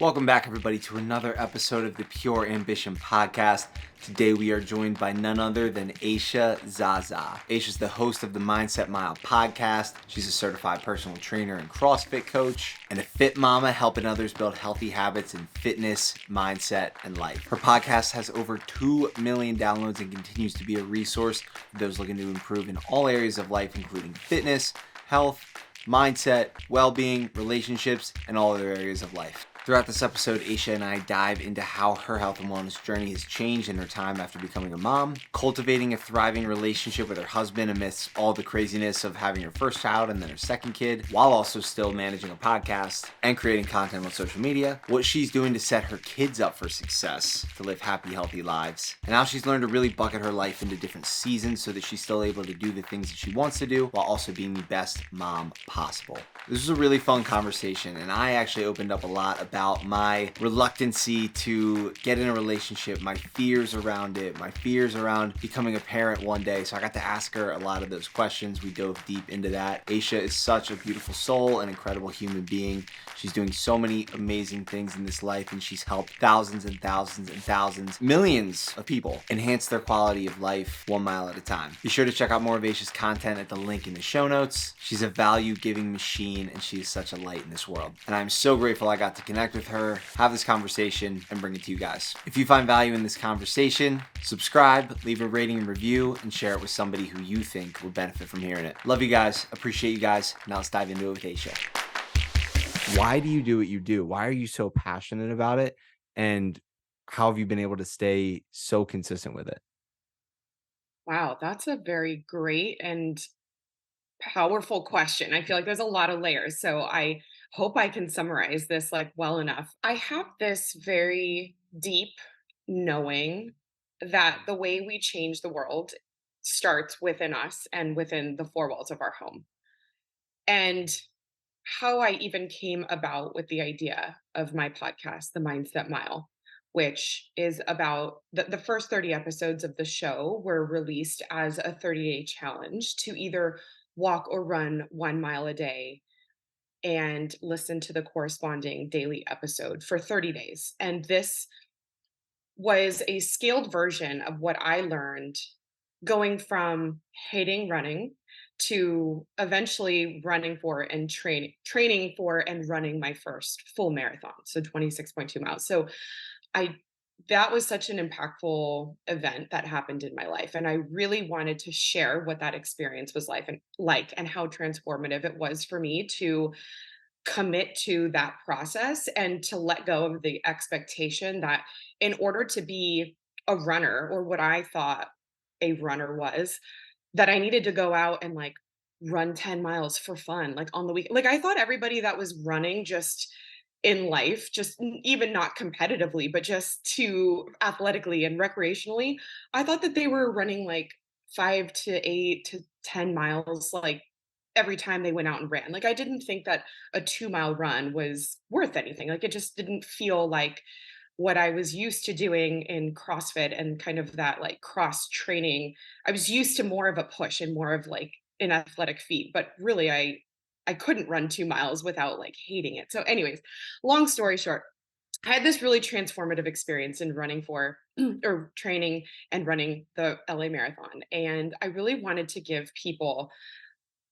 Welcome back, everybody, to another episode of the Pure Ambition Podcast. Today, we are joined by none other than Aisha Zaza. Aisha's the host of the Mindset Mile podcast. She's a certified personal trainer and CrossFit coach, and a fit mama helping others build healthy habits in fitness, mindset, and life. Her podcast has over 2 million downloads and continues to be a resource for those looking to improve in all areas of life, including fitness, health, mindset, well-being, relationships, and all other areas of life. Throughout this episode, Aisha and I dive into how her health and wellness journey has changed in her time after becoming a mom, cultivating a thriving relationship with her husband amidst all the craziness of having her first child and then her second kid, while also still managing a podcast and creating content on social media, what she's doing to set her kids up for success, to live happy, healthy lives, and how she's learned to really bucket her life into different seasons so that she's still able to do the things that she wants to do while also being the best mom possible. This was a really fun conversation, and I actually opened up a lot about my reluctancy to get in a relationship, my fears around it, my fears around becoming a parent one day. So I got to ask her a lot of those questions. We dove deep into that. Aisha is such a beautiful soul, an incredible human being. She's doing so many amazing things in this life, and she's helped thousands and thousands and thousands, millions of people enhance their quality of life 1 mile at a time. Be sure to check out more of Aisha's content at the link in the show notes. She's a value-giving machine, and she is such a light in this world. And I'm so grateful I got to connect with her, have this conversation, and bring it to you guys. If you find value in this conversation, subscribe, leave a rating and review, and share it with somebody who you think would benefit from hearing it. Love you guys. Appreciate you guys. Now let's dive into it with Aisha. Why do you do what you do? Why are you so passionate about it? And how have you been able to stay so consistent with it? Wow, that's a very great and powerful question. I feel like there's a lot of layers, so I hope I can summarize this well enough. I have this very deep knowing that the way we change the world starts within us and within the four walls of our home. And how I even came about with the idea of my podcast, The Mindset Mile, which is about the first 30 episodes of the show were released as a 30-day challenge to either walk or run 1 mile a day and listen to the corresponding daily episode for 30 days. And this was a scaled version of what I learned going from hating running to eventually running for and training for and running my first full marathon, so 26.2 miles. So I that was such an impactful event that happened in my life, and I really wanted to share what that experience was and how transformative it was for me to commit to that process and to let go of the expectation that in order to be a runner, or what I thought a runner was, that I needed to go out and run 10 miles for fun, like on the week. Like I thought everybody that was running just in life, just even not competitively, but just to athletically and recreationally, I thought that they were running like 5 to 8 to 10 miles, like every time they went out and ran. Like I didn't think that a 2 mile run was worth anything. Like it just didn't feel like what I was used to doing in CrossFit and kind of that like cross training. I was used to more of a push and more of like an athletic feat, but really I couldn't run 2 miles without like hating it. So anyways, long story short, I had this really transformative experience in running for or training and running the LA Marathon. And I really wanted to give people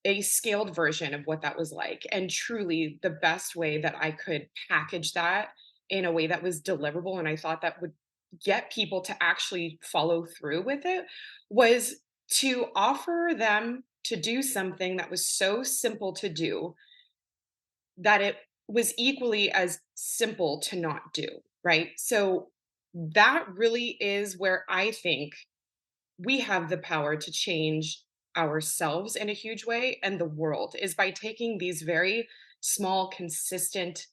a scaled version of what that was like. And truly, the best way that I could package that in a way that was deliverable, and I thought that would get people to actually follow through with it, was to offer them to do something that was so simple to do that it was equally as simple to not do. Right. So that really is where I think we have the power to change ourselves in a huge way and the world, is by taking these very small, consistent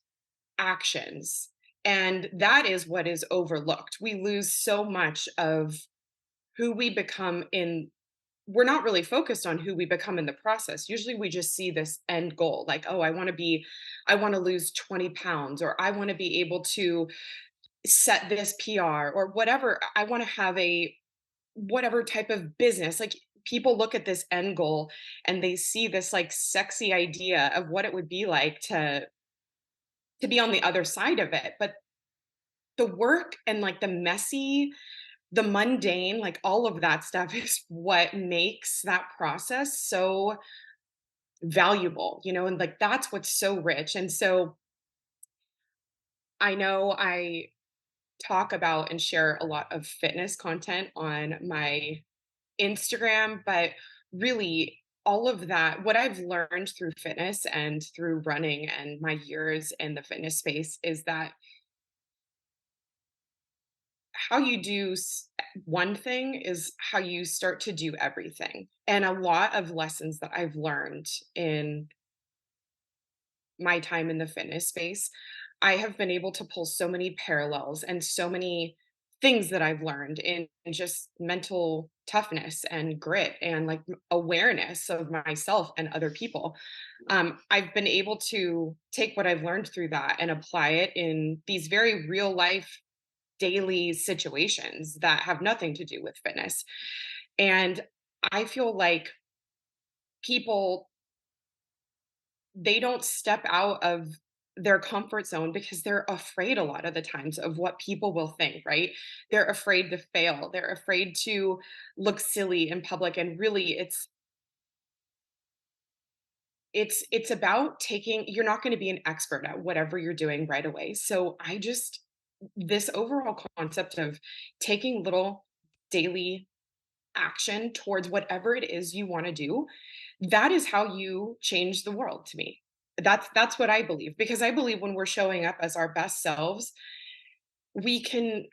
actions. And that is what is overlooked. We lose so much of who we become in. We're not really focused on who we become in the process. Usually we just see this end goal, like, oh, I want to lose 20 pounds, or I want to be able to set this PR, or whatever. I want to have a whatever type of business. Like people look at this end goal and they see this like sexy idea of what it would be like to to be on the other side of it. But the work and like the messy, the mundane, like all of that stuff is what makes that process so valuable, and like that's what's so rich. And so I know I talk about and share a lot of fitness content on my Instagram, but really all of that, what I've learned through fitness and through running and my years in the fitness space is that how you do one thing is how you start to do everything. And a lot of lessons that I've learned in my time in the fitness space, I have been able to pull so many parallels and so many things that I've learned in just mental toughness and grit and like awareness of myself and other people. I've been able to take what I've learned through that and apply it in these very real life daily situations that have nothing to do with fitness. And I feel like people, they don't step out of their comfort zone because they're afraid a lot of the times of what people will think, right? They're afraid to fail. They're afraid to look silly in public. And really it's about taking, you're not going to be an expert at whatever you're doing right away. So I just, this overall concept of taking little daily action towards whatever it is you want to do, that is how you change the world to me. That's what I believe, because I believe when we're showing up as our best selves, we can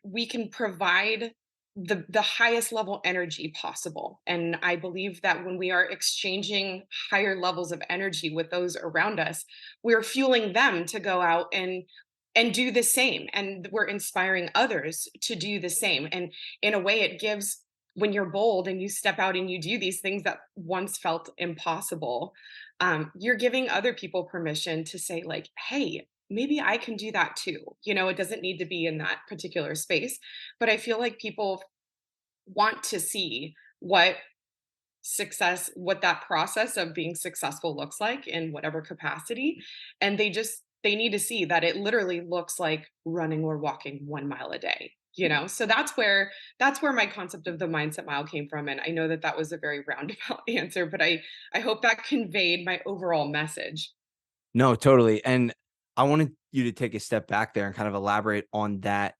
provide the highest level energy possible. And I believe that when we are exchanging higher levels of energy with those around us, we're fueling them to go out and do the same, and we're inspiring others to do the same. And in a way it gives, when you're bold and you step out and you do these things that once felt impossible, you're giving other people permission to say like, hey, maybe I can do that too. It doesn't need to be in that particular space, but I feel like people want to see what that process of being successful looks like in whatever capacity. And they need to see that it literally looks like running or walking 1 mile a day. So that's where my concept of the mindset mile came from. And I know that that was a very roundabout answer, but I hope that conveyed my overall message. No, totally. And I wanted you to take a step back there and kind of elaborate on that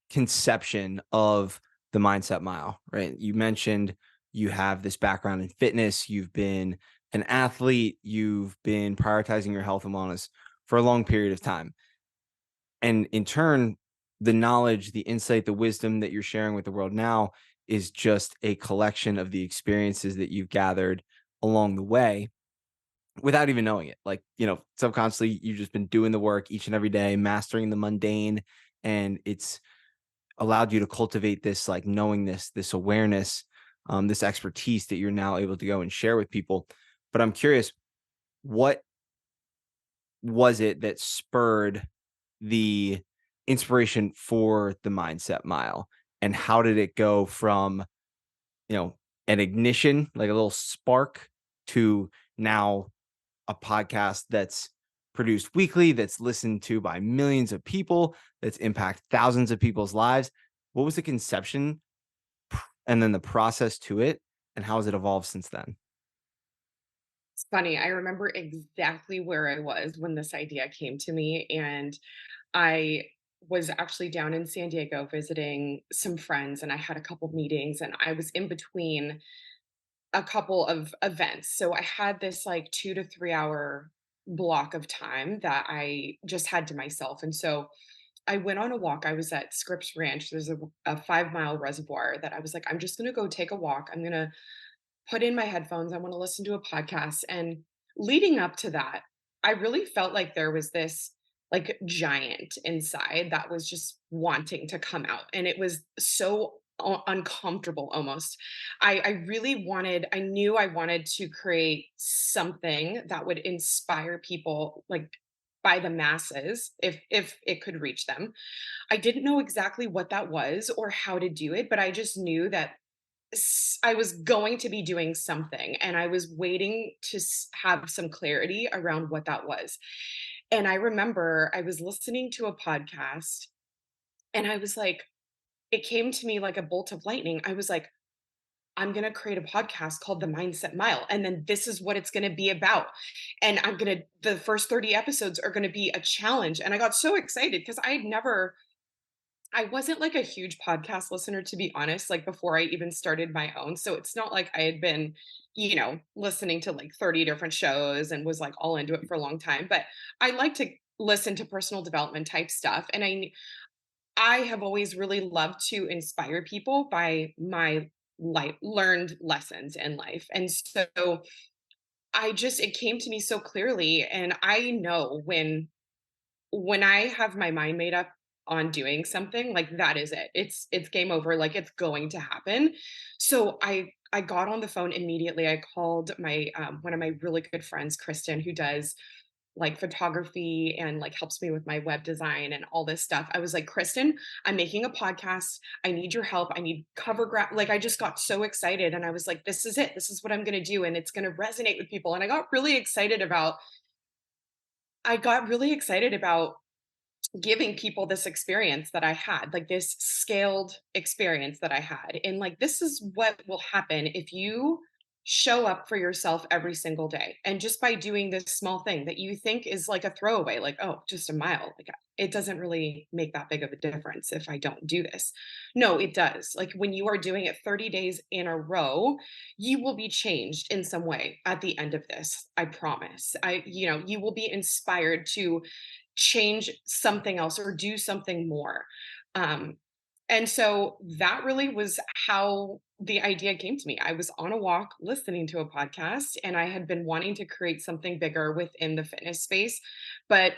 conception of the mindset mile, right? You mentioned you have this background in fitness, you've been an athlete, you've been prioritizing your health and wellness for a long period of time. And in turn, the knowledge, the insight, the wisdom that you're sharing with the world now is just a collection of the experiences that you've gathered along the way without even knowing it. Like, subconsciously, you've just been doing the work each and every day, mastering the mundane, and it's allowed you to cultivate this like knowingness, this awareness, this expertise that you're now able to go and share with people. But I'm curious, what was it that spurred the inspiration for the mindset mile? And how did it go from, you know, an ignition, like a little spark, to now a podcast that's produced weekly, that's listened to by millions of people, that's impact thousands of people's lives? What was the conception and then the process to it, and how has it evolved since then? It's funny, I remember exactly where I was when this idea came to me, and I was actually down in San Diego visiting some friends, and I had a couple meetings, and I was in between a couple of events. So I had this like 2 to 3 hour block of time that I just had to myself. And so I went on a walk. I was at Scripps Ranch. There's a 5 mile reservoir that I was like, I'm just going to go take a walk. I'm going to put in my headphones. I want to listen to a podcast. And leading up to that, I really felt like there was this like giant inside that was just wanting to come out. And it was so uncomfortable almost. I really wanted, I knew I wanted to create something that would inspire people like by the masses if it could reach them. I didn't know exactly what that was or how to do it, but I just knew that I was going to be doing something, and I was waiting to have some clarity around what that was. And I remember I was listening to a podcast and I was like, it came to me like a bolt of lightning. I was like, I'm going to create a podcast called The Mindset Mile. And then this is what it's going to be about. And the first 30 episodes are going to be a challenge. And I got so excited because I wasn't like a huge podcast listener, to be honest, like before I even started my own. So it's not like I had been, listening to like 30 different shows and was like all into it for a long time. But I like to listen to personal development type stuff. And I have always really loved to inspire people by my life learned lessons in life. And so it came to me so clearly. And I know when I have my mind made up on doing something, like that is it. It's game over, like it's going to happen. So I got on the phone immediately. I called my one of my really good friends, Kristen, who does like photography and like helps me with my web design and all this stuff. I was like, Kristen, I'm making a podcast. I need your help. I need like I just got so excited and I was like, this is it. This is what I'm going to do and it's going to resonate with people. And I got really excited about giving people this experience that I had, like this scaled experience that I had. And like, this is what will happen if you show up for yourself every single day. And just by doing this small thing that you think is like a throwaway, like, oh, just a mile, like it doesn't really make that big of a difference if I don't do this. No, it does. Like when you are doing it 30 days in a row, you will be changed in some way at the end of this. I promise. You will be inspired to change something else or do something more. Um, and so that really was how the idea came to me. I was on a walk listening to a podcast, and I had been wanting to create something bigger within the fitness space, but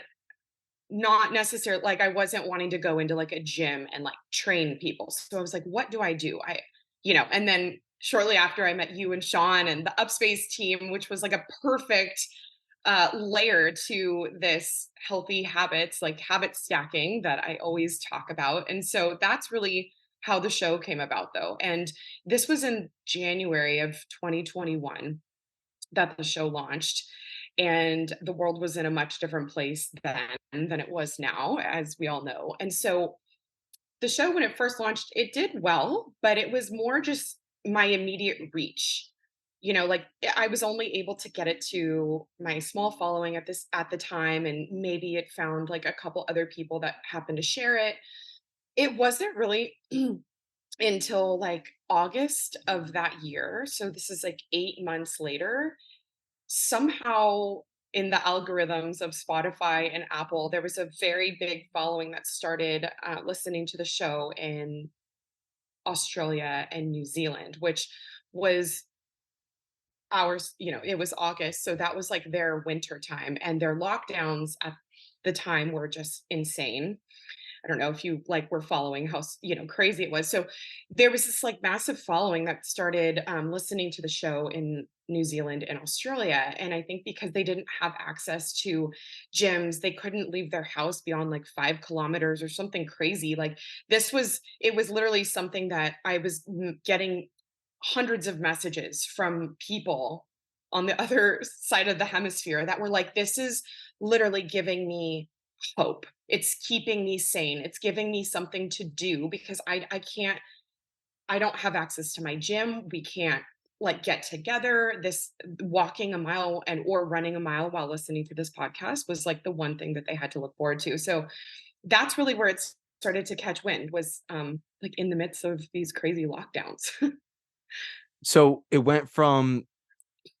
not necessarily like I wasn't wanting to go into like a gym and like train people. So I was like, what do I do? And then shortly after I met you and Sean and the Upspace team, which was like a perfect layer to this healthy habits, like habit stacking that I always talk about. And so that's really how the show came about, though. And this was in January of 2021 that the show launched. And the world was in a much different place then than it was now, as we all know. And so the show, when it first launched, it did well, but it was more just my immediate reach. Like I was only able to get it to my small following at the time, and maybe it found like a couple other people that happened to share it. It wasn't really until like August of that year. So this is like 8 months later. Somehow in the algorithms of Spotify and Apple, there was a very big following that started listening to the show in Australia and New Zealand, which was ours. It was August. So that was like their winter time, and their lockdowns at the time were just insane. I don't know if you like were following how crazy it was. So there was this like massive following that started listening to the show in New Zealand and Australia. And I think because they didn't have access to gyms, they couldn't leave their house beyond like 5 kilometers or something crazy. Like it was literally something that I was getting hundreds of messages from people on the other side of the hemisphere that were like, this is literally giving me hope. It's keeping me sane. It's giving me something to do because I don't have access to my gym. We can't like get together. This walking a mile and or running a mile while listening to this podcast was like the one thing that they had to look forward to. So that's really where it started to catch wind was like in the midst of these crazy lockdowns. So it went from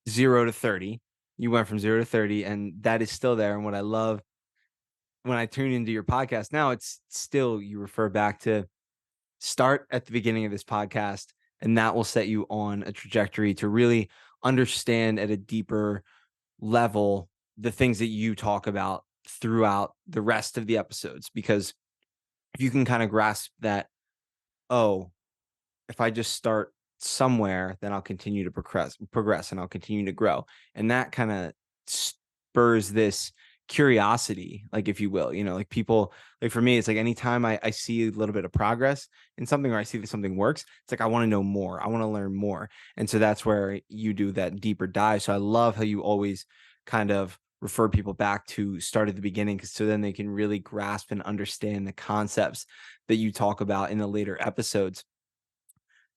0 to 30. You went from 0 to 30, and that is still there. And what I love when I tune into your podcast now, it's still you refer back to start at the beginning of this podcast, and that will set you on a trajectory to really understand at a deeper level the things that you talk about throughout the rest of the episodes. Because if you can kind of grasp that, oh, if I just start somewhere, then I'll continue to progress and I'll continue to grow. And that kind of spurs this curiosity, like if you will, like people, like for me, it's like anytime I see a little bit of progress in something or I see that something works, it's like I want to know more. I want to learn more. And so that's where you do that deeper dive. So I love how you always kind of refer people back to start at the beginning, because so then they can really grasp and understand the concepts that you talk about in the later episodes.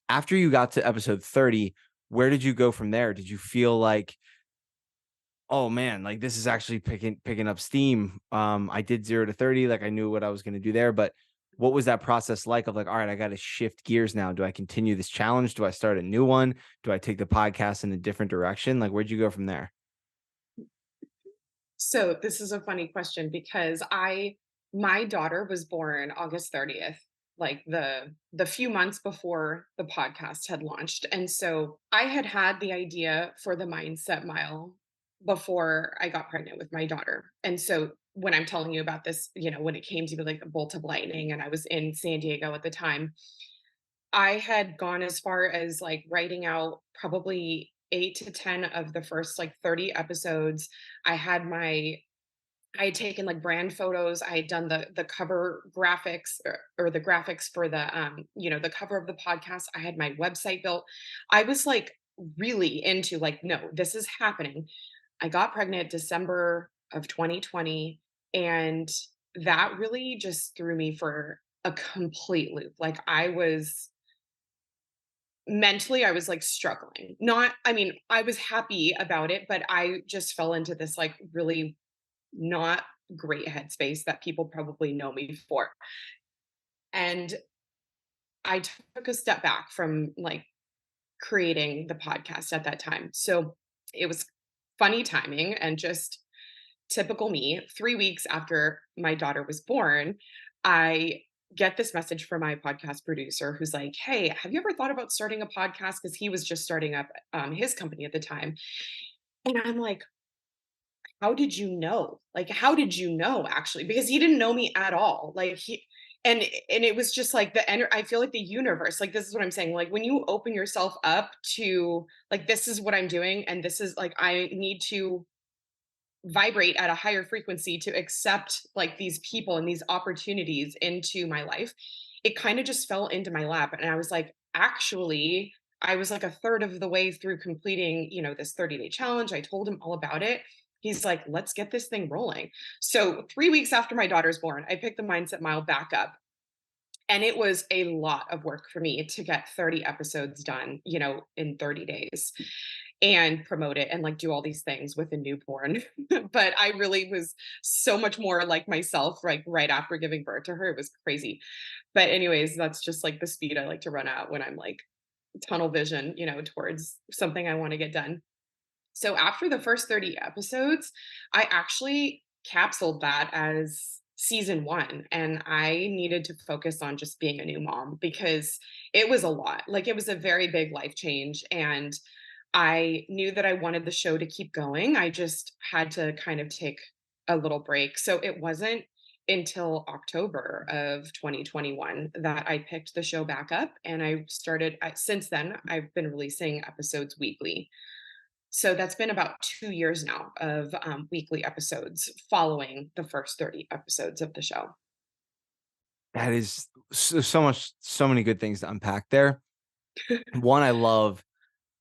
After you got to episode 30, where did you go from there? Did you feel like, oh man, like this is actually picking up steam? I did 0 to 30, like I knew what I was going to do there, but what was that process like of like, all right, I got to shift gears now. Do I continue this challenge? Do I start a new one? Do I take the podcast in a different direction? Like, where'd you go from there? So this is a funny question because my daughter was born August 30th, like the few months before the podcast had launched. And so I had the idea for the mindset mile before I got pregnant with my daughter. And so when I'm telling you about this, when it came to like a bolt of lightning and I was in San Diego at the time, I had gone as far as like writing out probably 8 to 10 of the first like 30 episodes. I had my I had taken like brand photos. I had done the cover graphics or the graphics for the cover of the podcast. I had my website built. I was like really into like, no, this is happening. I got pregnant December of 2020, and that really just threw me for a complete loop. Like I was like struggling. Not, I mean, I was happy about it, but I just fell into this like really not great headspace that people probably know me for. And I took a step back from like creating the podcast at that time. So it was funny timing and just typical me. 3 weeks after my daughter was born, I get this message from my podcast producer who's like, "Hey, have you ever thought about starting a podcast?" Because he was just starting up his company at the time. And I'm like, how did you know? Like, how did you know actually? Because he didn't know me at all. Like and it was just like I feel like the universe, like this is what I'm saying. Like when you open yourself up to like this is what I'm doing and this is like I need to vibrate at a higher frequency to accept like these people and these opportunities into my life, it kind of just fell into my lap. And I was like, actually, I was like a third of the way through completing, this 30-day challenge. I told him all about it. He's like, let's get this thing rolling. So 3 weeks after my daughter's born, I picked the mindset mile back up. And it was a lot of work for me to get 30 episodes done, in 30 days and promote it and like do all these things with a newborn. But I really was so much more like myself, like right after giving birth to her. It was crazy. But, anyways, that's just like the speed I like to run at when I'm like tunnel vision, towards something I want to get done. So after the first 30 episodes, I actually capsuled that as season 1, and I needed to focus on just being a new mom because it was a lot. Like, it was a very big life change, and I knew that I wanted the show to keep going. I just had to kind of take a little break. So it wasn't until October of 2021 that I picked the show back up, and since then, I've been releasing episodes weekly. So that's been about 2 years now of, weekly episodes following the first 30 episodes of the show. That is so much, so many good things to unpack there. One, I love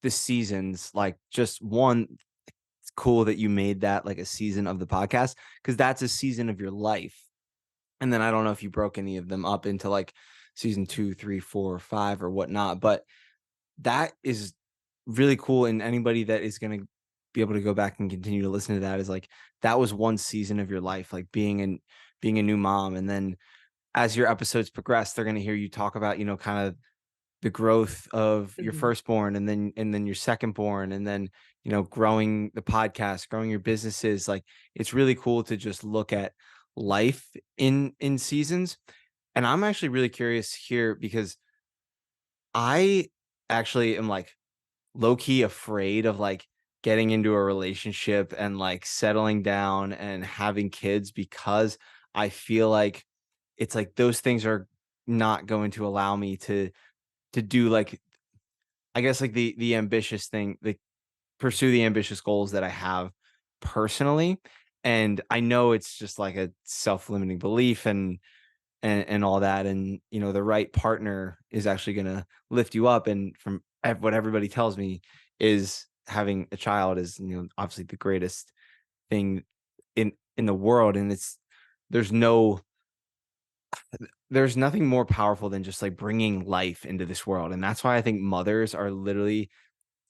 the seasons, like just one, it's cool that you made that like a season of the podcast, because that's a season of your life. And then I don't know if you broke any of them up into like season 2, 3, 4, 5 or whatnot, but that is really cool. And anybody that is going to be able to go back and continue to listen to that is like, that was one season of your life, like being a new mom. And then as your episodes progress, they're going to hear you talk about, kind of the growth of your Mhm. firstborn, and then your secondborn, and then, growing the podcast, growing your businesses. Like, it's really cool to just look at life in seasons. And I'm actually really curious here because I actually am like low key afraid of like getting into a relationship and like settling down and having kids, because I feel like it's like those things are not going to allow me to do like, I guess, like the ambitious thing, like pursue the ambitious goals that I have personally. And I know it's just like a self-limiting belief, and all that. And the right partner is actually going to lift you up. And from what everybody tells me is having a child is, obviously the greatest thing in the world, and there's no there's nothing more powerful than just like bringing life into this world, and that's why I think mothers are literally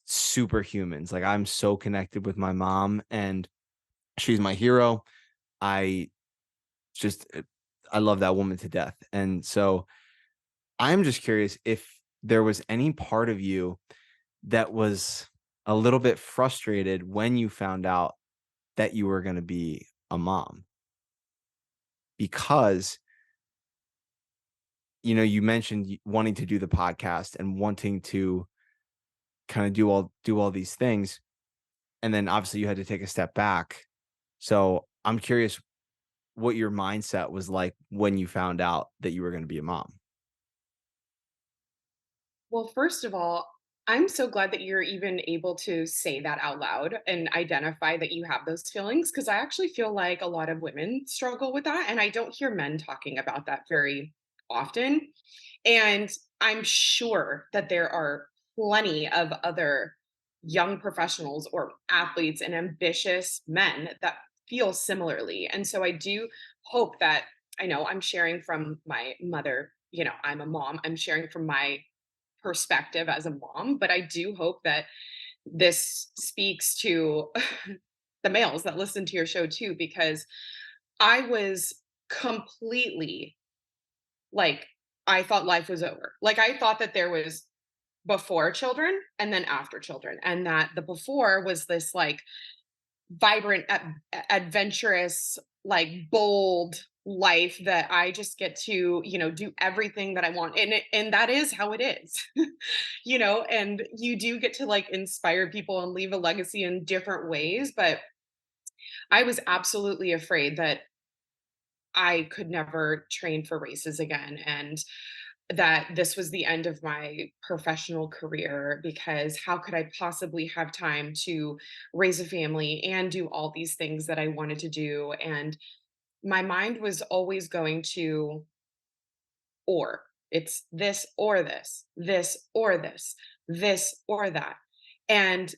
superhumans. Like, I'm so connected with my mom, and she's my hero. I just I love that woman to death. And so I'm just curious if there was any part of you that was a little bit frustrated when you found out that you were going to be a mom, because you mentioned wanting to do the podcast and wanting to kind of do all these things, and then obviously you had to take a step back. So I'm curious what your mindset was like when you found out that you were going to be a mom. Well, first of all, I'm so glad that you're even able to say that out loud and identify that you have those feelings, because I actually feel like a lot of women struggle with that. And I don't hear men talking about that very often. And I'm sure that there are plenty of other young professionals or athletes and ambitious men that feel similarly. And so I do hope that I know I'm sharing from my mother. I'm a mom. I'm sharing from my perspective as a mom, but I do hope that this speaks to the males that listen to your show too, because I was completely like, I thought life was over. Like, I thought that there was before children and then after children, and that the before was this like vibrant, adventurous, like bold life that I just get to, do everything that I want. And that is how it is. And you do get to like inspire people and leave a legacy in different ways, but I was absolutely afraid that I could never train for races again, and that this was the end of my professional career, because how could I possibly have time to raise a family and do all these things that I wanted to do? And my mind was always going to, or it's this or this or this or that. And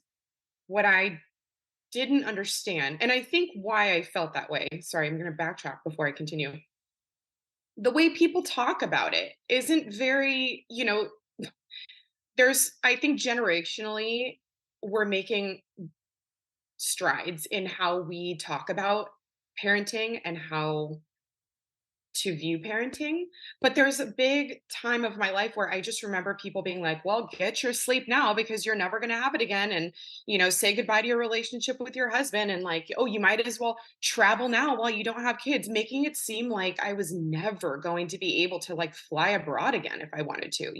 what I didn't understand, and I think why I felt that way, sorry, I'm going to backtrack before I continue. The way people talk about it isn't very, I think generationally, we're making strides in how we talk about parenting and how to view parenting. But there's a big time of my life where I just remember people being like, well, get your sleep now because you're never going to have it again. And, say goodbye to your relationship with your husband. And like, oh, you might as well travel now while you don't have kids, making it seem like I was never going to be able to like fly abroad again if I wanted to.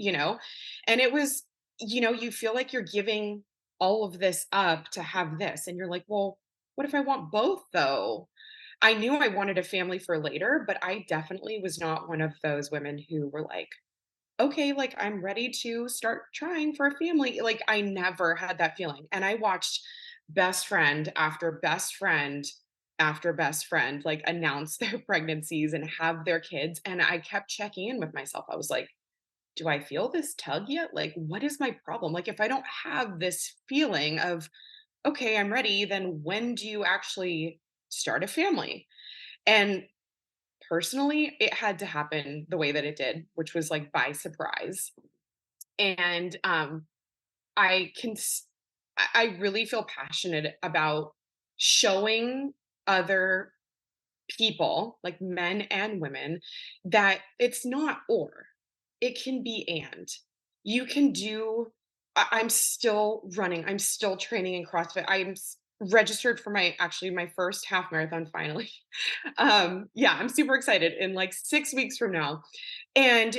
And it was, you feel like you're giving all of this up to have this. And you're like, well, what if I want both though? I knew I wanted a family for later, but I definitely was not one of those women who were like, okay, like I'm ready to start trying for a family. Like I never had that feeling. And I watched best friend after best friend after best friend like announce their pregnancies and have their kids. And I kept checking in with myself. I was like, do I feel this tug yet? Like, what is my problem? Like, if I don't have this feeling of, okay, I'm ready, then when do you actually start a family? And personally, it had to happen the way that it did, which was like by surprise. And I can, I really feel passionate about showing other people, like men and women, that it's not or, it can be and. You can do, I'm still running, I'm still training in CrossFit. Registered for my first half marathon finally. Yeah, I'm super excited in like 6 weeks from now. And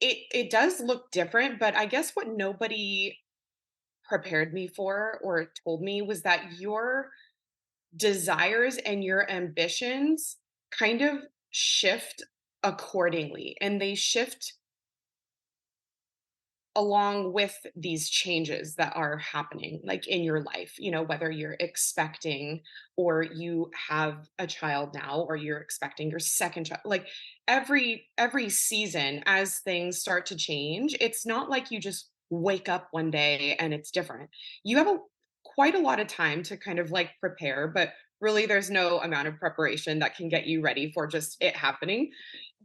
it does look different, but I guess what nobody prepared me for or told me was that your desires and your ambitions kind of shift accordingly, and they shift along with these changes that are happening like in your life, whether you're expecting or you have a child now or you're expecting your second child. Like every season as things start to change, it's not like you just wake up one day and it's different. You have quite a lot of time to kind of like prepare, but Really, there's no amount of preparation that can get you ready for just it happening.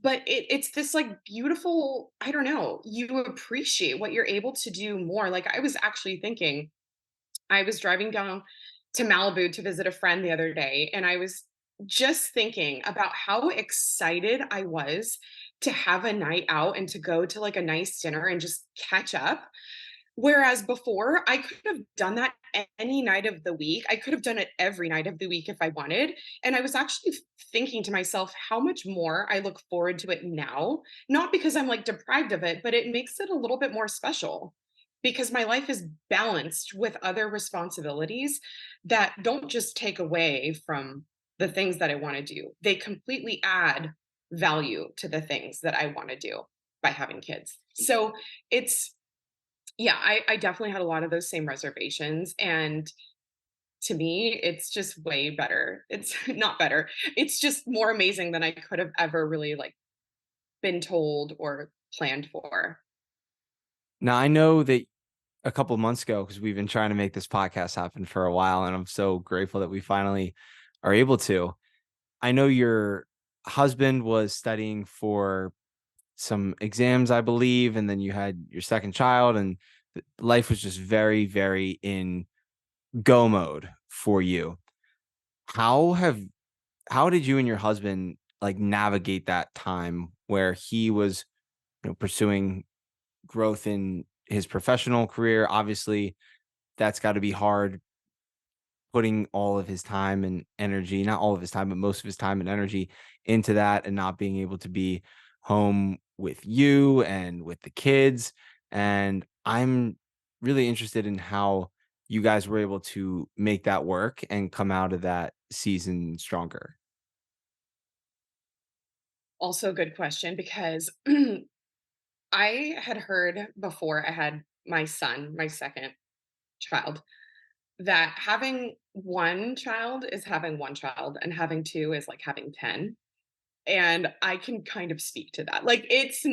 But it's this like beautiful, I don't know, you appreciate what you're able to do more. Like I was actually thinking, I was driving down to Malibu to visit a friend the other day, and I was just thinking about how excited I was to have a night out and to go to like a nice dinner and just catch up. Whereas before, I could have done that any night of the week. I could have done it every night of the week if I wanted. And I was actually thinking to myself how much more I look forward to it now. Not because I'm like deprived of it, but it makes it a little bit more special because my life is balanced with other responsibilities that don't just take away from the things that I want to do. They completely add value to the things that I want to do by having kids. So it's yeah, I definitely had a lot of those same reservations, and to me, it's just way better. It's not better. It's just more amazing than I could have ever really, like, been told or planned for. Now, I know that a couple months ago, because we've been trying to make this podcast happen for a while, and I'm so grateful that we finally are able to. I know your husband was studying for some exams, I believe, and then you had your second child, and life was just very, very in go mode for you. How have how did you and your husband like navigate that time where he was, pursuing growth in his professional career? Obviously, that's got to be hard putting all of his time and energy, not all of his time, but most of his time and energy into that and not being able to be home with you and with the kids. And I'm really interested in how you guys were able to make that work and come out of that season stronger. Also a good question because I had heard before I had my son, my second child, that having 1 child is having 1 child and having 2 is like having 10. And I can kind of speak to that. Like, it's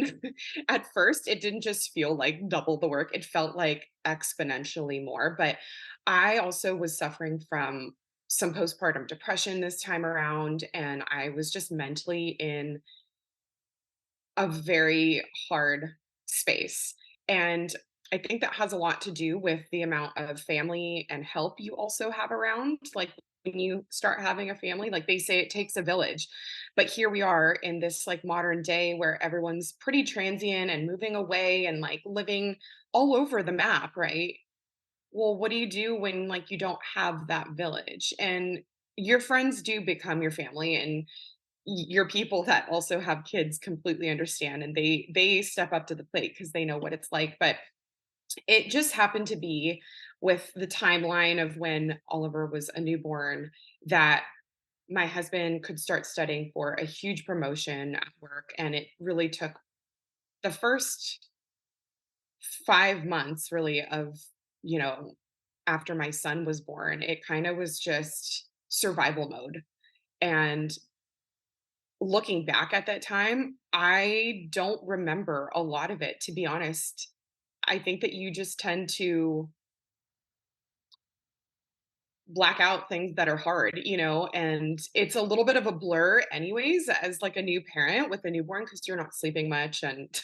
at first, it didn't just feel like double the work, it felt like exponentially more. But I also was suffering from some postpartum depression this time around, and I was just mentally in a very hard space. And I think that has a lot to do with the amount of family and help you also have around. Like when you start having a family, like they say it takes a village. But here we are in this like modern day where everyone's pretty transient and moving away and like living all over the map, right? Well, what do you do when like you don't have that village? And your friends do become your family, and your people that also have kids completely understand, and they step up to the plate because they know what it's like. But it just happened to be with the timeline of when Oliver was a newborn that my husband could start studying for a huge promotion at work, and it really took the first 5 months really of, you know, after my son was born, it kind of was just survival mode. And looking back at that time, I don't remember a lot of it, to be honest. I think that you just tend to black out things that are hard, and it's a little bit of a blur anyways as like a new parent with a newborn because you're not sleeping much and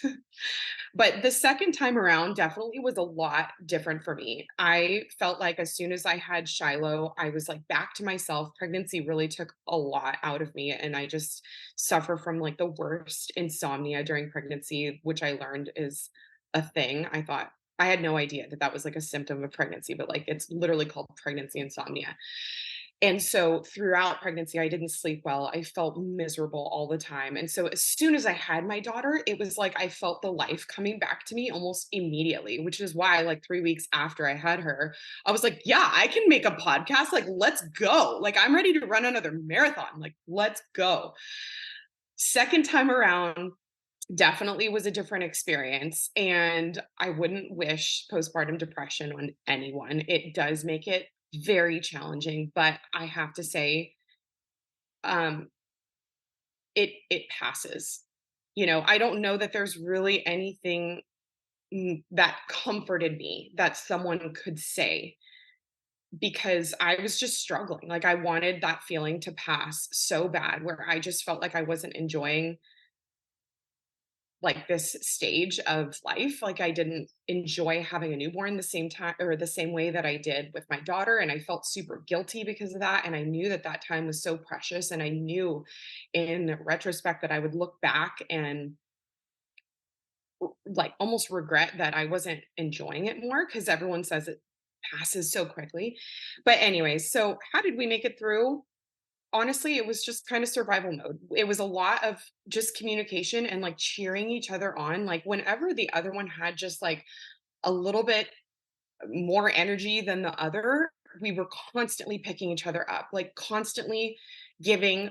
but the second time around definitely was a lot different for me. I felt like as soon as I had Shiloh, I was like back to myself. Pregnancy really took a lot out of me, and I just suffer from like the worst insomnia during pregnancy, which I learned is a thing. I had no idea that that was like a symptom of pregnancy, but like it's literally called pregnancy insomnia. And so throughout pregnancy, I didn't sleep well. I felt miserable all the time. And so as soon as I had my daughter, it was like I felt the life coming back to me almost immediately, which is why, like 3 weeks after I had her, I was like, yeah, I can make a podcast. Like, let's go. Like, I'm ready to run another marathon. Like, let's go. Second time around, definitely was a different experience, and I wouldn't wish postpartum depression on anyone. It does make it very challenging, but I have to say, um, it passes. I don't know that there's really anything, that comforted me that someone could say because I was just struggling. Like I wanted that feeling to pass so bad where I just felt like I wasn't enjoying like this stage of life. Like I didn't enjoy having a newborn the same time or the same way that I did with my daughter. And I felt super guilty because of that. And I knew that that time was so precious. And I knew in retrospect that I would look back and like almost regret that I wasn't enjoying it more because everyone says it passes so quickly. But, anyways, so how did we make it through? Honestly, it was just kind of survival mode. It was a lot of just communication and like cheering each other on. Like, whenever the other one had just like a little bit more energy than the other, we were constantly picking each other up, like constantly giving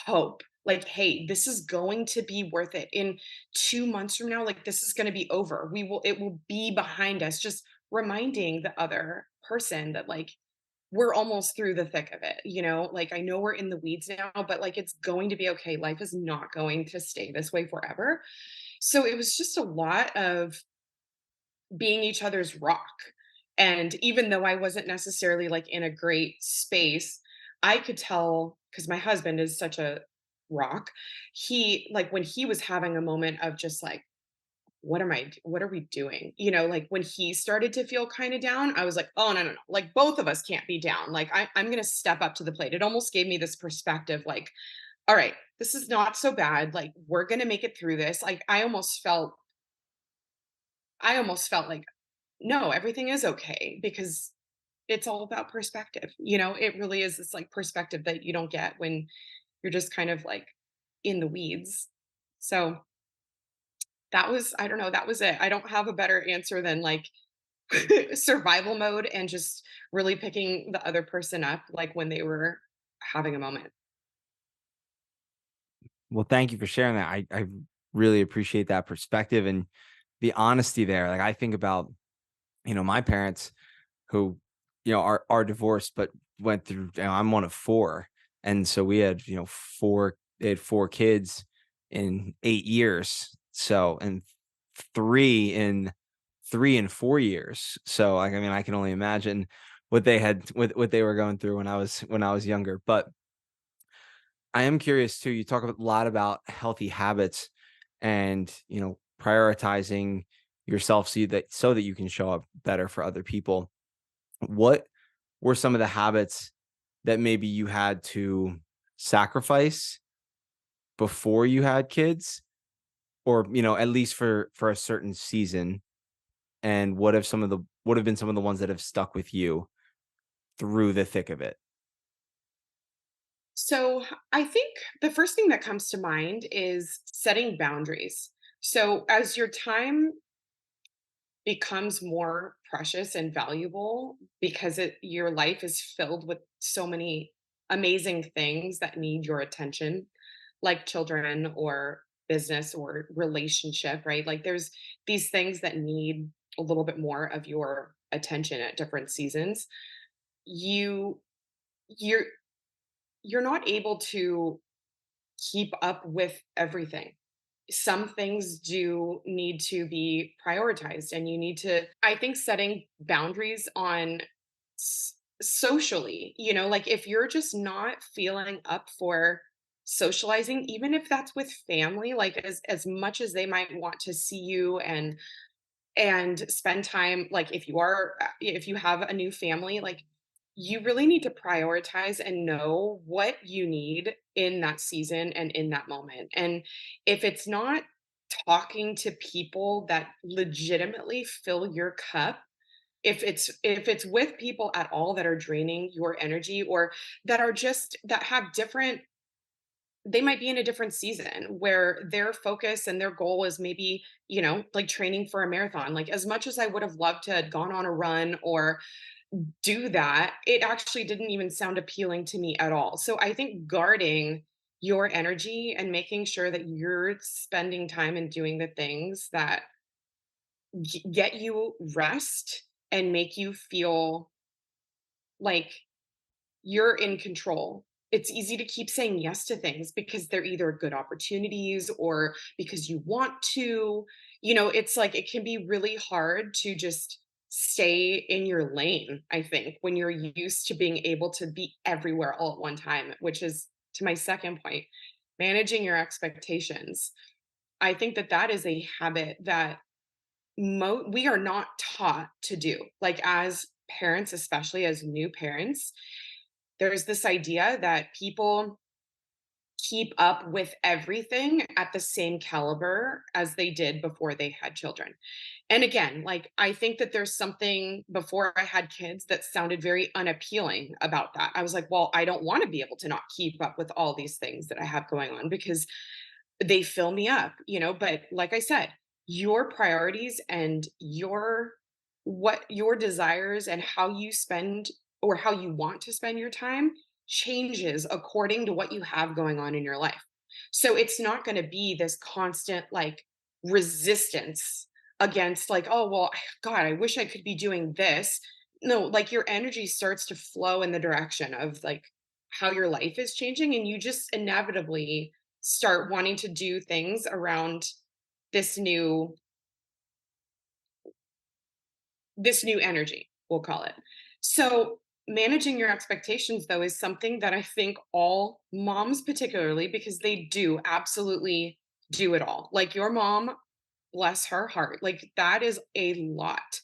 hope. Like, hey, this is going to be worth it. In 2 months from now, like this is going to be over. It will be behind us. Just reminding the other person that like we're almost through the thick of it, you know? Like I know we're in the weeds now, but like it's going to be okay. Life is not going to stay this way forever. So it was just a lot of being each other's rock. And even though I wasn't necessarily like in a great space, I could tell because my husband is such a rock. He like when he was having a moment of just like, what are we doing? You know, like when he started to feel kind of down, I was like, oh, no, no, no. Like both of us can't be down. Like I'm going to step up to the plate. It almost gave me this perspective like, all right, this is not so bad. Like we're going to make it through this. Like I almost felt like no, everything is okay because it's all about perspective. You know, it really is this like perspective that you don't get when you're just kind of like in the weeds. So that was, I don't know, that was it. I don't have a better answer than like survival mode and just really picking the other person up like when they were having a moment. Well, thank you for sharing that. I really appreciate that perspective and the honesty there. Like I think about, my parents who, are divorced, but went through, I'm one of four. And so we had, they had four kids in 8 years. So, and three and 4 years. So, like, I mean, I can only imagine what they were going through when I was younger. But I am curious too. You talk a lot about healthy habits and, prioritizing yourself so that you can show up better for other people. What were some of the habits that maybe you had to sacrifice before you had kids or, at least for a certain season? And what have been some of the ones that have stuck with you through the thick of it? So I think the first thing that comes to mind is setting boundaries. So as your time becomes more precious and valuable because your life is filled with so many amazing things that need your attention, like children or business or relationship, right? Like there's these things that need a little bit more of your attention at different seasons. You you're you're not able to keep up with everything. Some things do need to be prioritized and you need to, I think, setting boundaries on socially, you know, like if you're just not feeling up for socializing, even if that's with family, like as much as they might want to see you and spend time, like if you have a new family, like you really need to prioritize and know what you need in that season and in that moment. And if it's not talking to people that legitimately fill your cup, if it's with people at all that are draining your energy or that are just that have different, they might be in a different season where their focus and their goal is maybe, you know, like training for a marathon. Like as much as I would have loved to have gone on a run or do that, it actually didn't even sound appealing to me at all. So I think guarding your energy and making sure that you're spending time and doing the things that get you rest and make you feel like you're in control. It's easy to keep saying yes to things because they're either good opportunities or because you want to. You know, it's like it can be really hard to just stay in your lane, I think, when you're used to being able to be everywhere all at one time, which is to my second point, managing your expectations. I think that that is a habit that we are not taught to do. Like as parents, especially as new parents, there's this idea that people keep up with everything at the same caliber as they did before they had children. And again, like I think that there's something before I had kids that sounded very unappealing about that. I was like, well, I don't want to be able to not keep up with all these things that I have going on because they fill me up, but like I said, your priorities and what your desires and how you spend or how you want to spend your time changes according to what you have going on in your life. So it's not going to be this constant like resistance against like, oh, well, God, I wish I could be doing this. No, like your energy starts to flow in the direction of like how your life is changing and you just inevitably start wanting to do things around this new this new energy, we'll call it. So, managing your expectations though is something that I think all moms particularly because they do absolutely do it all. Like your mom, bless her heart, like that is a lot.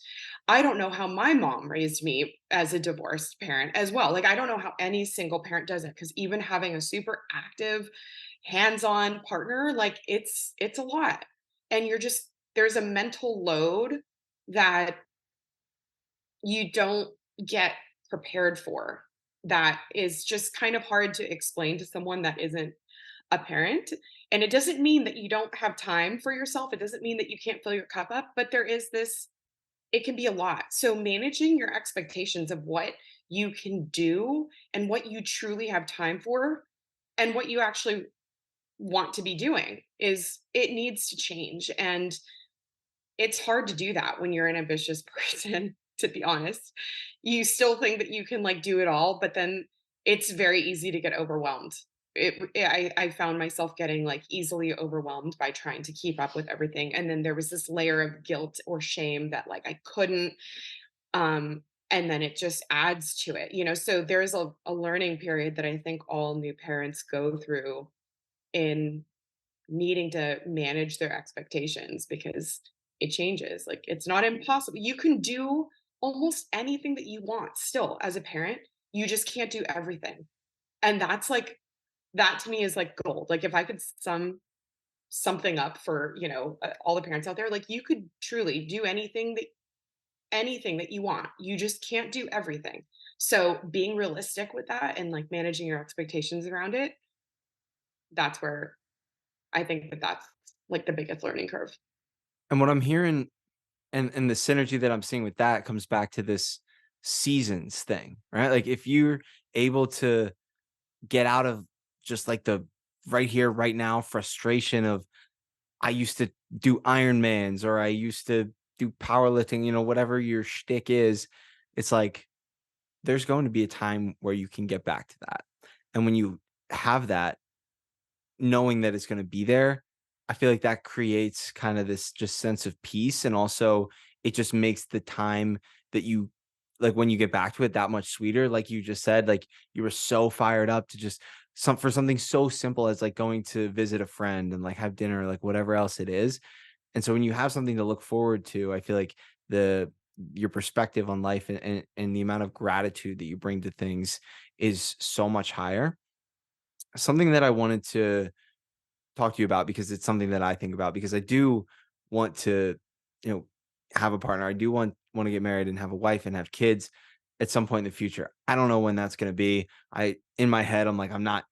I don't know how my mom raised me as a divorced parent as well. Like I don't know how any single parent does it because even having a super active hands-on partner, like it's a lot. And you're just there's a mental load that you don't get prepared for that is just kind of hard to explain to someone that isn't a parent. And it doesn't mean that you don't have time for yourself. It doesn't mean that you can't fill your cup up, but there is this, it can be a lot. So managing your expectations of what you can do and what you truly have time for and what you actually want to be doing is it needs to change. And it's hard to do that when you're an ambitious person, to be honest. You still think that you can, like, do it all, but then it's very easy to get overwhelmed. I found myself getting, like, easily overwhelmed by trying to keep up with everything, and then there was this layer of guilt or shame that, like, I couldn't, and then it just adds to it, So there's a learning period that I think all new parents go through in needing to manage their expectations because it changes. Like it's not impossible. You can do almost anything that you want still as a parent. You just can't do everything. And that's like that to me is like gold. Like if I could sum something up for, all the parents out there, like you could truly do anything that you want. You just can't do everything. So being realistic with that and like managing your expectations around it, that's where I think that that's like the biggest learning curve. And what I'm hearing and the synergy that I'm seeing with that comes back to this seasons thing, right? Like if you're able to get out of just like the right here, right now frustration of I used to do Ironmans or I used to do powerlifting, whatever your shtick is, it's like there's going to be a time where you can get back to that. And when you have that, knowing that it's gonna be there, I feel like that creates kind of this just sense of peace, and also it just makes the time that you like, when you get back to it that much sweeter, like you just said, like, you were so fired up to just something so simple as, like, going to visit a friend and, like, have dinner, like, whatever else it is, and so when you have something to look forward to, I feel like the your perspective on life and the amount of gratitude that you bring to things is so much higher. Something that I wanted to talk to you about because it's something that I think about because I do want to, you know, have a partner. I do want to get married and have a wife and have kids at some point in the future. I don't know when that's going to be. I in my head I'm like I'm not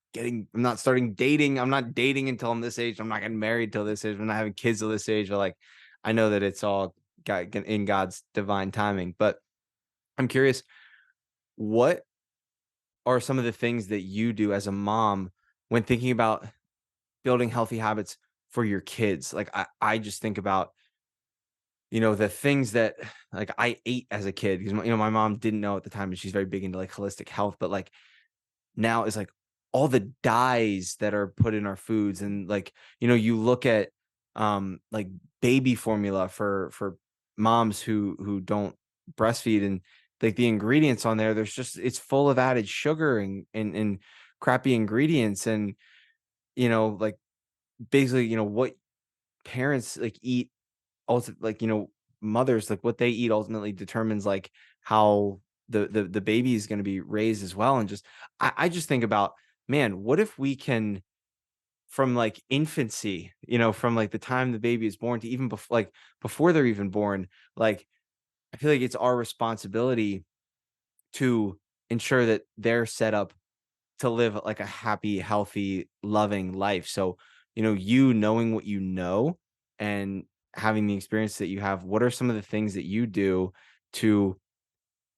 starting dating. I'm not dating until I'm this age. I'm not getting married till this age. I'm not having kids till this age. But like I know that it's all in God's divine timing. But I'm curious, what are some of the things that you do as a mom when thinking about building healthy habits for your kids? Like I just think about, the things that like I ate as a kid because my mom didn't know at the time, and she's very big into like holistic health, but like now is like all the dyes that are put in our foods and like, you look at like baby formula for moms who don't breastfeed, and like the ingredients on there, there's just it's full of added sugar and crappy ingredients. And like basically, what parents like eat, also like mothers, like what they eat ultimately determines like how the baby is going to be raised as well. And just I just think about, man, what if we can, from like infancy, from like the time the baby is born to even before, like before they're even born, like I feel like it's our responsibility to ensure that they're set up to live like a happy, healthy, loving life. So, you knowing what you know and having the experience that you have, what are some of the things that you do to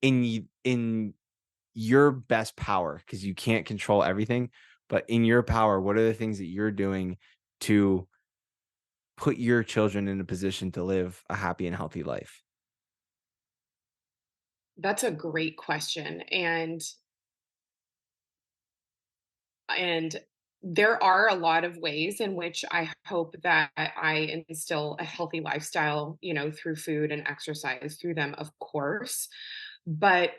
in your best power, because you can't control everything, but in your power, what are the things that you're doing to put your children in a position to live a happy and healthy life? That's a great question. And there are a lot of ways in which I hope that I instill a healthy lifestyle, through food and exercise through them, of course. But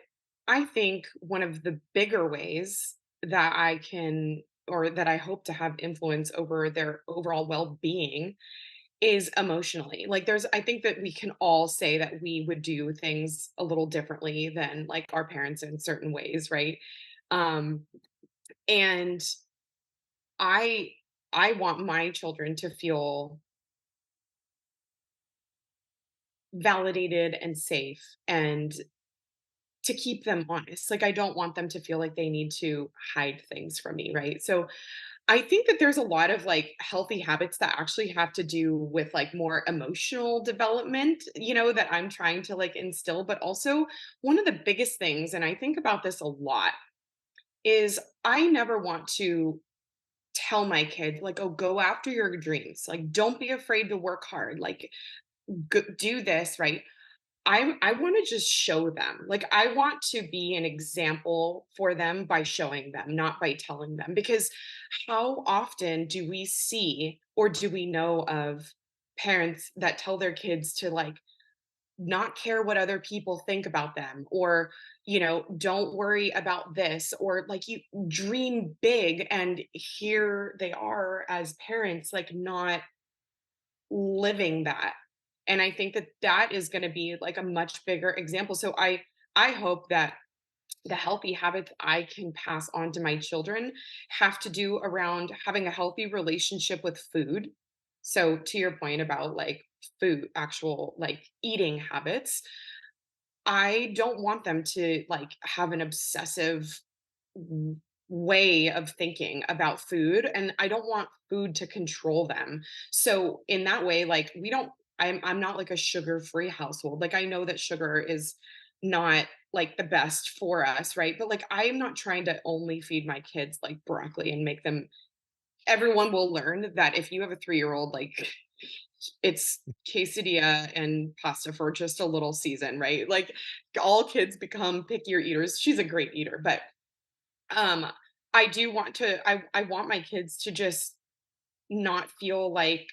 I think one of the bigger ways that I can, or that I hope to have influence over their overall well being, is emotionally. Like, I think that we can all say that we would do things a little differently than like our parents in certain ways, right? Um, and I I want my children to feel validated and safe, and to keep them honest. Like, I don't want them to feel like they need to hide things from me, right? So I think that there's a lot of like healthy habits that actually have to do with like more emotional development, that I'm trying to like instill. But also, one of the biggest things, and I think about this a lot, is I never want to tell my kids like, oh, go after your dreams, like don't be afraid to work hard, like do this, right? I want to just show them, like I want to be an example for them by showing them, not by telling them. Because how often do we see, or do we know of, parents that tell their kids to like not care what other people think about them, or don't worry about this, or like you dream big, and here they are as parents like not living that. And I think that that is going to be like a much bigger example. So I hope that the healthy habits I can pass on to my children have to do around having a healthy relationship with food. So to your point about like food, actual like eating habits, I don't want them to like have an obsessive w- way of thinking about food, and I don't want food to control them. So in that way, like we don't I'm not like a sugar-free household. Like I know that sugar is not like the best for us, right? But like I am not trying to only feed my kids like broccoli and make them. Everyone will learn that if you have a 3-year-old, like it's quesadilla and pasta for just a little season, right? Like all kids become pickier eaters. She's a great eater, but um I do want to I want my kids to just not feel like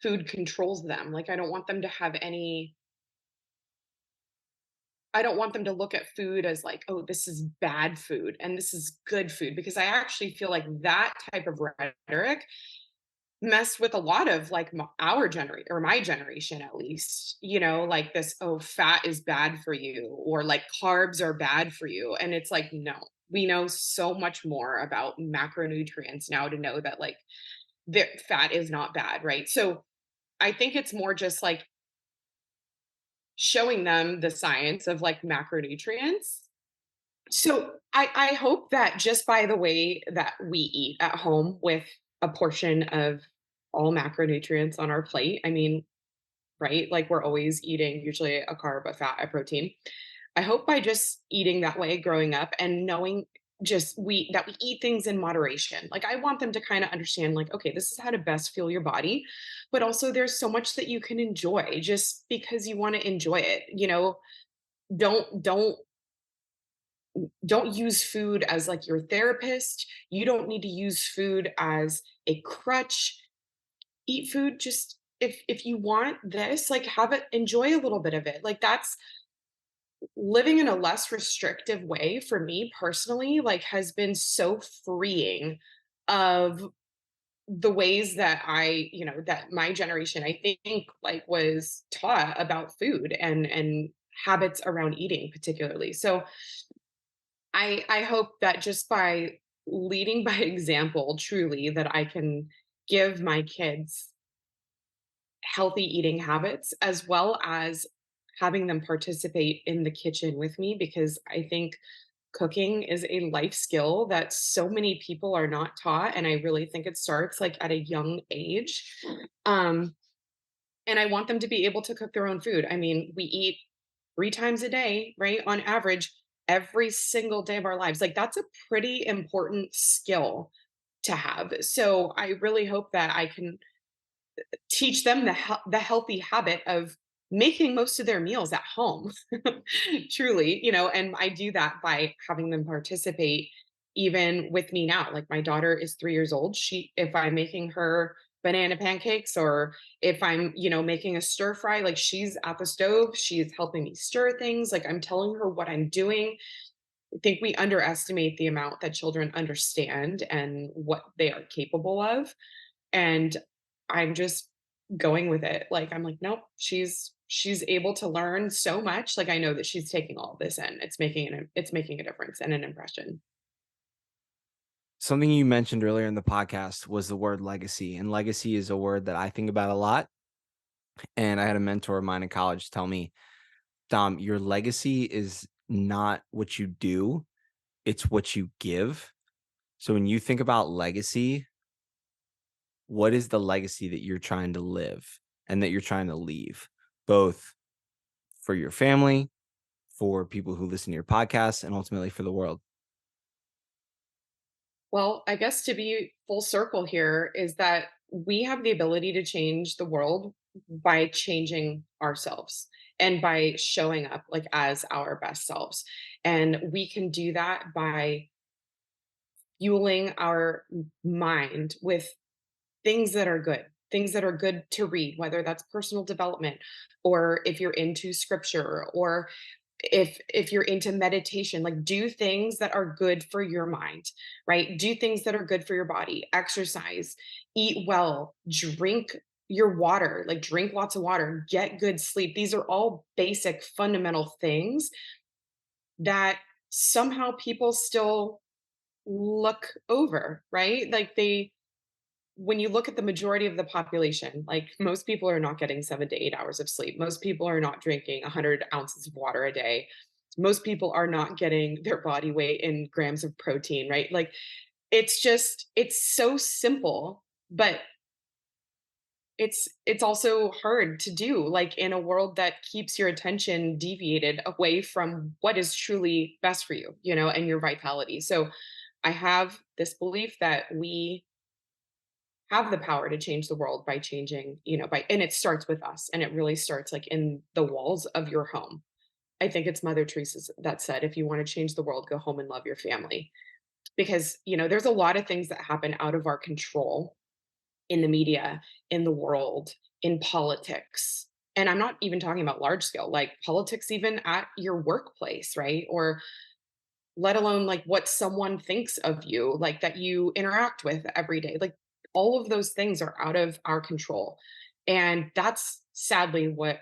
food controls them. Like I don't want them to look at food as like, oh, this is bad food and this is good food, because I actually feel like that type of rhetoric messed with a lot of like our generation, or my generation at least, like this, oh, fat is bad for you, or like carbs are bad for you. And it's like, no, we know so much more about macronutrients now to know that like the fat is not bad, right? So I think it's more just like showing them the science of like macronutrients. So I hope that just by the way that we eat at home, with a portion of all macronutrients on our plate, I mean, right? Like we're always eating usually a carb, a fat, a protein. I hope by just eating that way growing up, and knowing just we eat things in moderation. Like I want them to kind of understand like, okay, this is how to best fuel your body, but also there's so much that you can enjoy just because you want to enjoy it. Don't don't use food as like your therapist. You don't need to use food as a crutch. Eat food just if you want this, like have it, enjoy a little bit of it. Like living in a less restrictive way for me personally, like, has been so freeing of the ways that that my generation, I think, like, was taught about food and habits around eating particularly. So I hope that just by leading by example, truly, that I can give my kids healthy eating habits as well as having them participate in the kitchen with me, because I think cooking is a life skill that so many people are not taught, and I really think it starts, like, at a young age. Um, and I want them to be able to cook their own food. I mean, we eat 3 times a day, right, on average, every single day of our lives. Like, that's a pretty important skill to have. So, I really hope that I can teach them the healthy habit of making most of their meals at home. Truly, and I do that by having them participate even with me now. Like, my daughter is 3 years old. If I'm making her banana pancakes, or if I'm, making a stir fry, like, she's at the stove, she's helping me stir things, like, I'm telling her what I'm doing. I think we underestimate the amount that children understand and what they are capable of, and I'm just going with it. Like, I'm like, "Nope, she's able to learn so much." Like, I know that she's taking all of this in. It's making a difference and an impression. Something you mentioned earlier in the podcast was the word legacy, and legacy is a word that I think about a lot. And I had a mentor of mine in college tell me, Dom, your legacy is not what you do, it's what you give. So when you think about legacy, what is the legacy that you're trying to live and that you're trying to leave, both for your family, for people who listen to your podcast, and ultimately for the world? Well, I guess to be full circle here is that we have the ability to change the world by changing ourselves and by showing up, like, as our best selves. And we can do that by fueling our mind with things that are good to read, whether that's personal development, or if you're into scripture, or if you're into meditation. Like, do things that are good for your mind, right? Do things that are good for your body. Exercise, eat well, drink your water, like, drink lots of water, get good sleep. These are all basic fundamental things that somehow people still look over, right? Like, when you look at the majority of the population, like, most people are not getting 7 to 8 hours of sleep. Most people are not drinking 100 ounces of water a day. Most people are not getting their body weight in grams of protein, right? Like, it's so simple, but it's also hard to do, like, in a world that keeps your attention deviated away from what is truly best for you, and your vitality. So, I have this belief that we have the power to change the world by changing, and it starts with us, and it really starts, like, in the walls of your home. I think it's Mother Teresa that said, if you want to change the world, go home and love your family. Because, there's a lot of things that happen out of our control in the media, in the world, in politics. And I'm not even talking about large scale, like politics, even at your workplace, right? Or let alone, like, what someone thinks of you, like, that you interact with every day. Like, all of those things are out of our control. And that's sadly what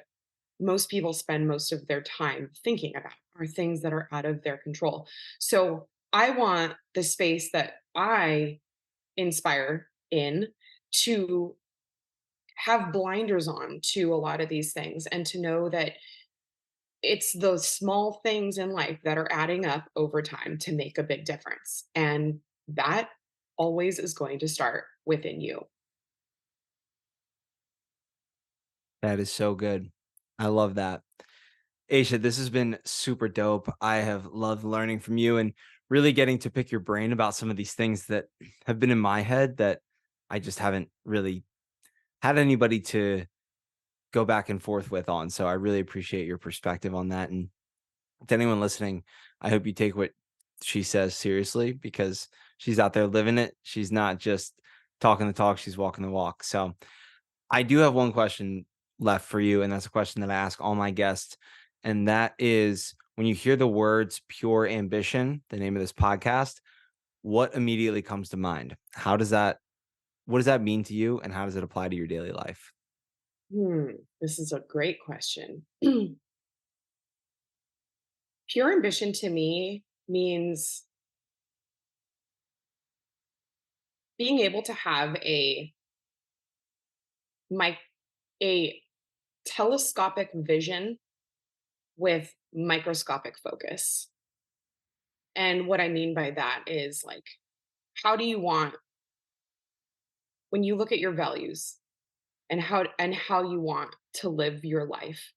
most people spend most of their time thinking about, are things that are out of their control. So I want the space that I inspire in to have blinders on to a lot of these things, and to know that it's those small things in life that are adding up over time to make a big difference. And that always is going to start within you. That is so good. I love that. Aisha, this has been super dope. I have loved learning from you and really getting to pick your brain about some of these things that have been in my head that I just haven't really had anybody to go back and forth with on. So I really appreciate your perspective on that. And to anyone listening, I hope you take what she says seriously, because she's out there living it. She's not just talking the talk, she's walking the walk. So I do have one question left for you, and that's a question that I ask all my guests. And that is, when you hear the words pure ambition, the name of this podcast, what immediately comes to mind? What does that mean to you, and how does it apply to your daily life? This is a great question. Pure ambition to me means being able to have my a telescopic vision with microscopic focus. And what I mean by that is like, how do you want when you look at your values and how you want to live your life?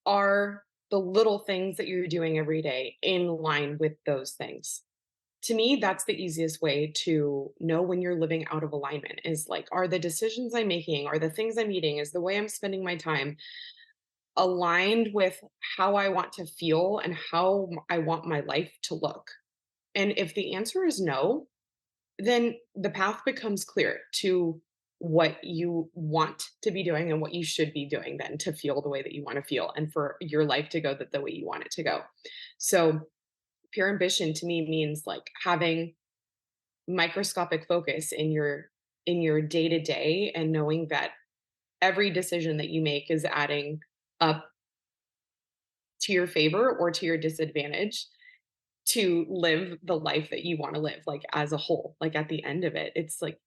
Are the little things that you're doing every day in line with those things? To me, that's the easiest way to know when you're living out of alignment is like, are the decisions I'm making, are the things I'm eating, is the way I'm spending my time aligned with how I want to feel and how I want my life to look? And if the answer is no, then the path becomes clear to what you want to be doing and what you should be doing then to feel the way that you want to feel and for your life to go the way you want it to go. So, pure ambition to me means like having microscopic focus in your day to day and knowing that every decision that you make is adding up to your favor or to your disadvantage to live the life that you want to live like as a whole. Like at the end of it, it's like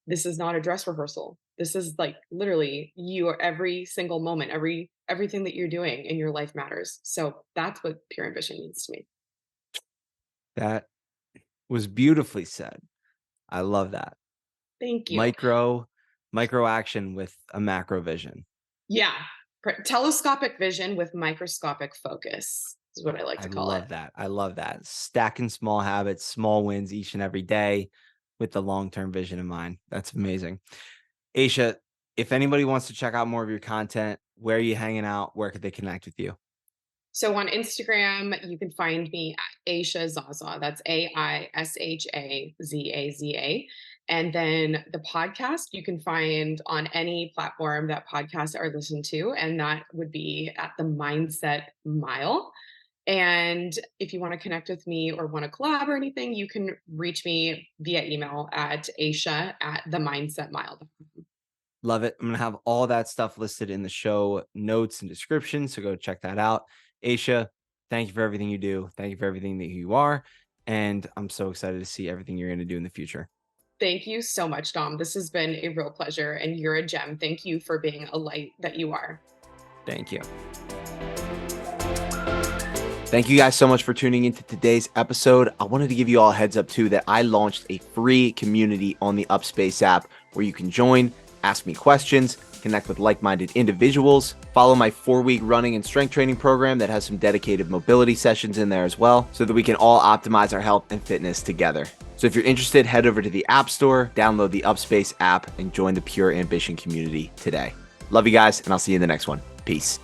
this is not a dress rehearsal. This is like literally you are every single moment, everything that you're doing in your life matters. So that's what pure ambition means to me. That was beautifully said. I love that. Thank you. Micro micro action with a macro vision. Yeah. Telescopic vision with microscopic focus is what I like I to call it. love that. I love that. Stacking small habits, small wins each and every day with the long-term vision in mind. That's amazing. Aisha, if anybody wants to check out more of your content, where are you hanging out? Where could they connect with you? So on Instagram, you can find me at Aisha Zaza. That's AISHAZAZA. And then the podcast you can find on any platform that podcasts are listened to, and that would be at the Mindset Mile. And if you want to connect with me or want to collab or anything, you can reach me via email at Aisha at the Mindset Mile. Love it. I'm going to have all that stuff listed in the show notes and description. So go check that out. Aisha, thank you for everything you do. Thank you for everything that you are. And I'm so excited to see everything you're going to do in the future. Thank you so much, Dom. This has been a real pleasure, and you're a gem. Thank you for being a light that you are. Thank you. Thank you guys so much for tuning into today's episode. I wanted to give you all a heads up too that I launched a free community on the Upspace app where you can join, ask me questions, connect with like-minded individuals, follow my 4-week running and strength training program that has some dedicated mobility sessions in there as well, so that we can all optimize our health and fitness together. So if you're interested, head over to the App Store, download the Upspace app, and join the Pure Ambition community today. Love you guys, and I'll see you in the next one. Peace.